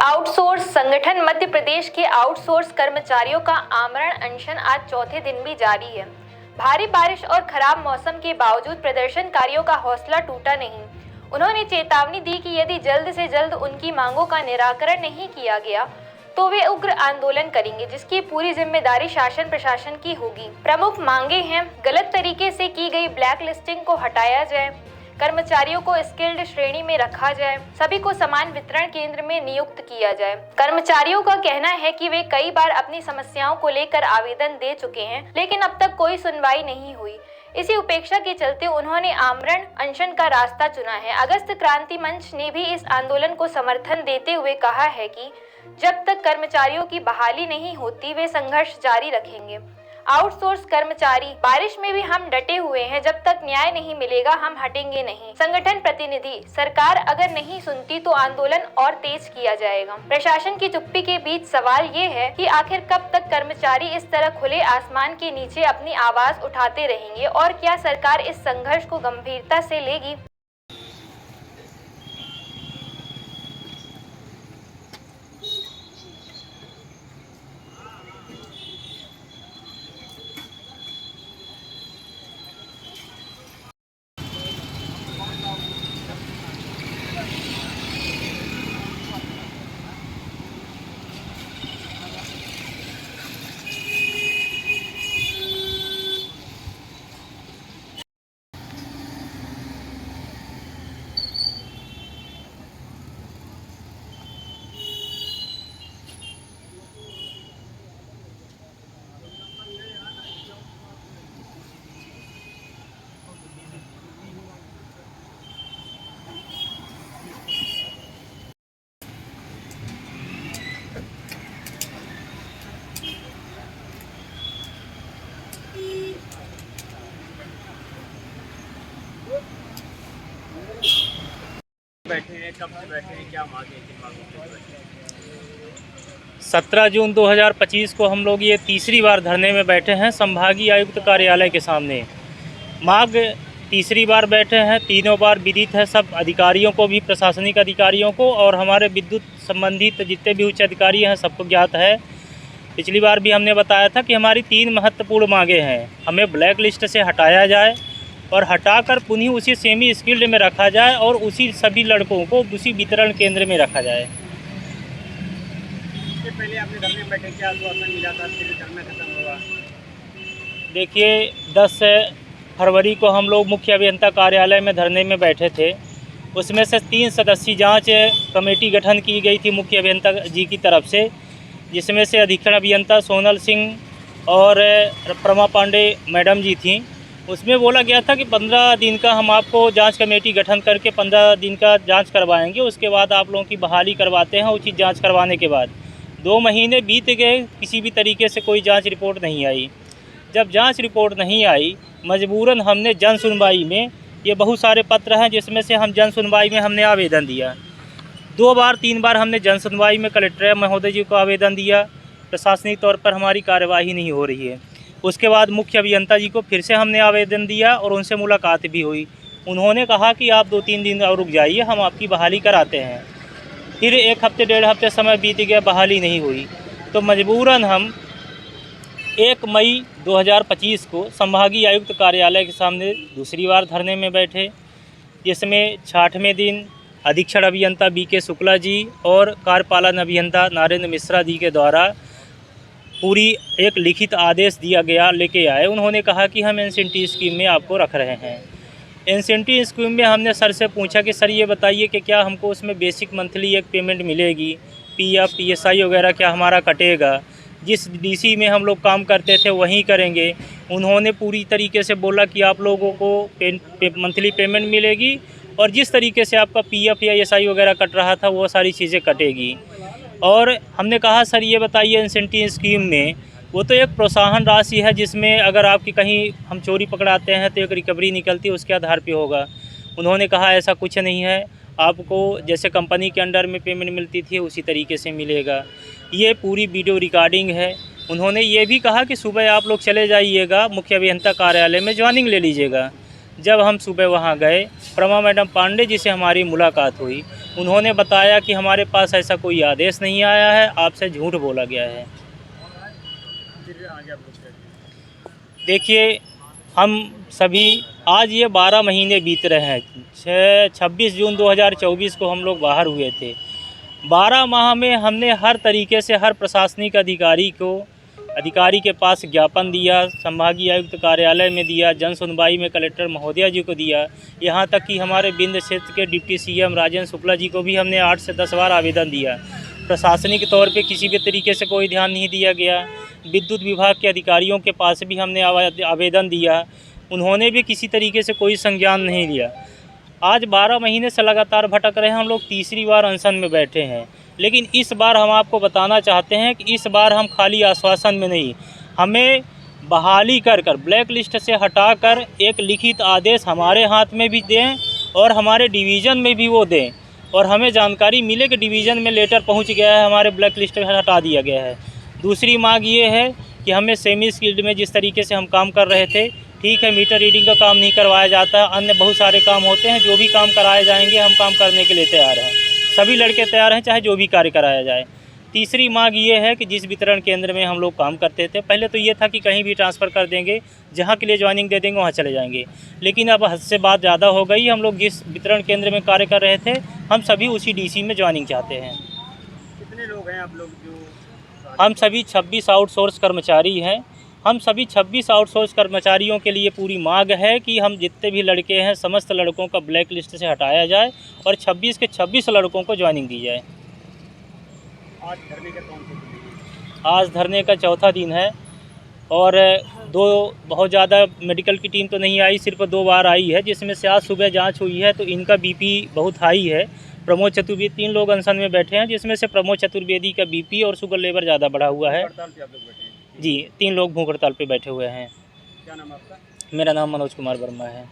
Outsource संगठन मध्य प्रदेश के outsource कर्मचारियों का आमरण अनशन आज चौथे दिन भी जारी है। भारी बारिश और खराब मौसम के बावजूद प्रदर्शनकारियों का हौसला टूटा नहीं। उन्होंने चेतावनी दी कि यदि जल्द से जल्द उनकी मांगों का निराकरण नहीं किया गया तो वे उग्र आंदोलन करेंगे, जिसकी पूरी जिम्मेदारी शासन प्रशासन की होगी। प्रमुख मांगे हैं: गलत तरीके से की गई ब्लैक लिस्टिंग को हटाया जाए, कर्मचारियों को स्किल्ड श्रेणी में रखा जाए, सभी को समान वितरण केंद्र में नियुक्त किया जाए। कर्मचारियों का कहना है कि वे कई बार अपनी समस्याओं को लेकर आवेदन दे चुके हैं, लेकिन अब तक कोई सुनवाई नहीं हुई। इसी उपेक्षा के चलते उन्होंने आमरण अनशन का रास्ता चुना है। अगस्त क्रांति मंच ने भी इस आंदोलन को समर्थन देते हुए कहा है कि जब तक कर्मचारियों की बहाली नहीं होती वे संघर्ष जारी रखेंगे। आउटसोर्स कर्मचारी, बारिश में भी हम डटे हुए हैं, जब तक न्याय नहीं मिलेगा हम हटेंगे नहीं। संगठन प्रतिनिधि, सरकार अगर नहीं सुनती तो आंदोलन और तेज किया जाएगा। प्रशासन की चुप्पी के बीच सवाल ये है कि आखिर कब तक कर्मचारी इस तरह खुले आसमान के नीचे अपनी आवाज उठाते रहेंगे और क्या सरकार इस संघर्ष को गंभीरता से लेगी? बैठे हैं, कब से बैठे हैं, क्या मांगे हैं, किन मांगों पे बैठे हैं? 17 जून 2025 को हम लोग ये तीसरी बार धरने में बैठे हैं संभागीय आयुक्त कार्यालय के सामने। मांग तीसरी बार बैठे हैं, तीनों बार विदित है सब अधिकारियों को भी, प्रशासनिक अधिकारियों को और हमारे विद्युत संबंधित जितने भी उच्च अधिकारी हैं सबको ज्ञात है। पिछली बार भी हमने बताया था कि हमारी 3 महत्वपूर्ण मांगे हैं। हमें ब्लैक लिस्ट से हटाया जाए और हटाकर पुनः उसी सेमी स्किल्ड में रखा जाए और उसी सभी लड़कों को उसी वितरण केंद्र में रखा जाए। इससे पहले आपने धरने में बैठे, क्या आश्वासन मिला था, फिर धरना खत्म हुआ? देखिए 10 फरवरी को हम लोग मुख्य अभियंता कार्यालय में धरने में बैठे थे। उसमें से 3 सदस्यीय जांच कमेटी गठन की गई थी मुख्य अभियंता जी की तरफ से, जिसमें से अधीक्षण अभियंता सोनल सिंह और प्रमा पांडे मैडम जी थीं। उसमें बोला गया था कि 15 दिन का हम आपको जांच कमेटी गठन करके 15 दिन का जांच करवाएंगे, उसके बाद आप लोगों की बहाली करवाते हैं। उचित जांच करवाने के बाद 2 महीने बीत गए, किसी भी तरीके से कोई जांच रिपोर्ट नहीं आई। जब जांच रिपोर्ट नहीं आई, मजबूरन हमने जन सुनवाई में, ये बहुत सारे पत्र हैं जिसमें से हम जन सुनवाई में हमने आवेदन दिया। 2 बार 3 बार हमने जन सुनवाई में कलेक्टर महोदय जी को आवेदन दिया, प्रशासनिक तौर पर हमारी कार्यवाही नहीं हो रही है। उसके बाद मुख्य अभियंता जी को फिर से हमने आवेदन दिया और उनसे मुलाकात भी हुई। उन्होंने कहा कि आप 2-3 दिन और रुक जाइए, हम आपकी बहाली कराते हैं। फिर 1 हफ्ते 1.5 हफ्ते समय बीत गया, बहाली नहीं हुई। तो मजबूरन हम 1 मई 2025 को संभागीय आयुक्त कार्यालय के सामने दूसरी बार धरने में बैठे, जिसमें 60वें दिन अधीक्षण अभियंता BK शुक्ला जी और कार्यपालन अभियंता नरेंद्र मिश्रा जी के द्वारा पूरी एक लिखित आदेश दिया गया, लेके आए। उन्होंने कहा कि हम इंसेंटिव स्कीम में आपको रख रहे हैं। इंसेंटिव स्कीम में हमने सर से पूछा कि सर ये बताइए कि क्या हमको उसमें बेसिक मंथली एक पेमेंट मिलेगी, PF PSI वगैरह क्या हमारा कटेगा? जिस DC में हम लोग काम करते थे वहीं करेंगे। उन्होंने पूरी तरीके से बोला कि आप लोगों को मंथली पेमेंट मिलेगी और जिस तरीके से आपका PF या SI वगैरह कट रहा था वो सारी चीज़ें कटेगी। और हमने कहा सर ये बताइए इंसेंटिव स्कीम में वो तो एक प्रोत्साहन राशि है, जिसमें अगर आपकी कहीं हम चोरी पकड़ाते हैं तो एक रिकवरी निकलती है, उसके आधार पे होगा। उन्होंने कहा ऐसा कुछ नहीं है, आपको जैसे कंपनी के अंडर में पेमेंट मिलती थी उसी तरीके से मिलेगा। ये पूरी वीडियो रिकॉर्डिंग है। उन्होंने ये भी कहा कि सुबह आप लोग चले जाइएगा मुख्य अभियंता कार्यालय में, ज्वाइनिंग ले लीजिएगा। जब हम सुबह वहाँ गए, प्रमा मैडम पांडे जी से हमारी मुलाकात हुई। उन्होंने बताया कि हमारे पास ऐसा कोई आदेश नहीं आया है, आपसे झूठ बोला गया है। फिर आगे आप लोग क्या किए? देखिए, हम सभी आज ये 12 महीने बीत रहे हैं। 26 जून 2024 को हम लोग बाहर हुए थे। 12 माह में हमने हर तरीके से हर प्रशासनिक अधिकारी के पास ज्ञापन दिया, संभागीय आयुक्त कार्यालय में दिया, जन सुनवाई में कलेक्टर महोदया जी को दिया, यहाँ तक कि हमारे विंध्य क्षेत्र के डिप्टी सीएम राजेंद्र शुक्ला जी को भी हमने 8 से 10 बार आवेदन दिया। प्रशासनिक तौर पे किसी भी तरीके से कोई ध्यान नहीं दिया गया। विद्युत विभाग के अधिकारियों के पास भी हमने आवेदन दिया, उन्होंने भी किसी तरीके से कोई संज्ञान नहीं लिया। आज 12 महीने से लगातार भटक रहे हैं, हम लोग तीसरी बार अनशन में बैठे हैं। लेकिन इस बार हम आपको बताना चाहते हैं कि इस बार हम खाली आश्वासन में नहीं, हमें बहाली कर ब्लैक लिस्ट से हटाकर एक लिखित आदेश हमारे हाथ में भी दें और हमारे डिवीज़न में भी वो दें, और हमें जानकारी मिले कि डिवीज़न में लेटर पहुंच गया है, हमारे ब्लैक लिस्ट से हटा दिया गया है। दूसरी मांग ये है कि हमें सेमी स्किल्ड में जिस तरीके से हम काम कर रहे थे, ठीक है, मीटर रीडिंग का काम नहीं करवाया जाता, अन्य बहुत सारे काम होते हैं, जो भी काम कराए जाएंगे हम काम करने के लिए तैयार हैं। सभी लड़के तैयार हैं, चाहे जो भी कार्य कराया जाए। तीसरी मांग ये है कि जिस वितरण केंद्र में हम लोग काम करते थे, पहले तो ये था कि कहीं भी ट्रांसफ़र कर देंगे, जहाँ के लिए ज्वाइनिंग दे देंगे वहाँ चले जाएंगे, लेकिन अब हद से बात ज़्यादा हो गई। हम लोग जिस वितरण केंद्र में कार्य कर रहे थे, हम सभी उसी डीसी में ज्वाइनिंग चाहते हैं। कितने लोग हैं आप लोग जो? हम सभी 26 आउटसोर्स कर्मचारी हैं। हम सभी 26 आउटसोर्स कर्मचारियों के लिए पूरी मांग है कि हम जितने भी लड़के हैं, समस्त लड़कों का ब्लैक लिस्ट से हटाया जाए और 26 के 26 लड़कों को ज्वाइनिंग दी जाए। आज धरने का कौन सा दिन है? आज धरने का चौथा दिन है और बहुत ज़्यादा मेडिकल की टीम तो नहीं आई, सिर्फ 2 बार आई है, जिसमें से आज सुबह जांच हुई है तो इनका बीपी बहुत हाई है। प्रमोद चतुर्वेदी, 3 लोग अनशन में बैठे हैं, जिसमें से प्रमोद चतुर्वेदी का बीपी और शुगर लेवल ज़्यादा बढ़ा हुआ है। हड़ताल पे आप लोग बैठे हैं? जी, 3 लोग भूख हड़ताल पे बैठे हुए हैं। क्या नाम है आपका? मेरा नाम मनोज कुमार वर्मा है।